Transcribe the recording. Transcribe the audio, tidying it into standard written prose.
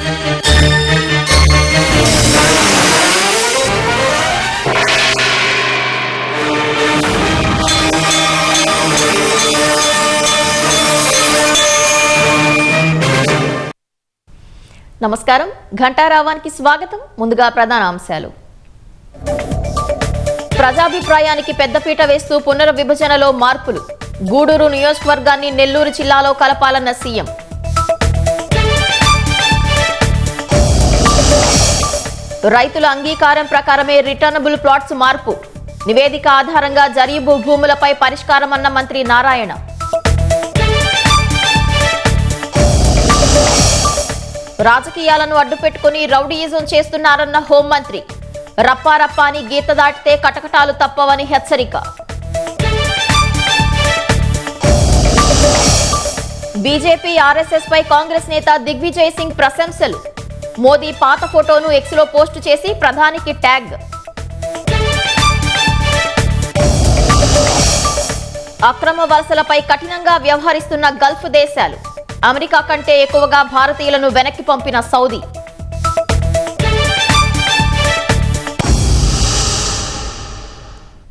నమస్కారం, ఘంటారావానికి స్వాగతం. ముందుగా ప్రధాన అంశాలు. ప్రజాభిప్రాయానికి పెద్దపీట వేస్తూ పునర్విభజనలో మార్పులు. గూడూరు నియోజకవర్గాన్ని నెల్లూరు జిల్లాలో కలపాలన్న సీఎం. రైతుల అంగీకారం ప్రకారమే రిటర్నబుల్ ప్లాట్స్ మార్పు. నివేదిక ఆధారంగా జరీబు భూములపై పరిష్కారమన్న మంత్రి నారాయణ. రాజకీయాలను అడ్డుపెట్టుకుని రౌడీయిజం చేస్తున్నారన్న హోంమంత్రి. రప్పారప్ప అని గీత దాటితే కటకటాలు తప్పవని హెచ్చరిక. బీజేపీ ఆర్ఎస్ఎస్ పై కాంగ్రెస్ నేత దిగ్విజయ్ సింగ్ ప్రశంసలు. మోదీ పాత ఫోటోను ఎక్స్లో పోస్టు చేసి ప్రధానికి ట్యాగ్. అక్రమ వలసలపై కఠినంగా వ్యవహరిస్తున్న గల్ఫ్ దేశాలు. అమెరికా కంటే ఎక్కువగా భారతీయులను వెనక్కి పంపిన సౌదీ.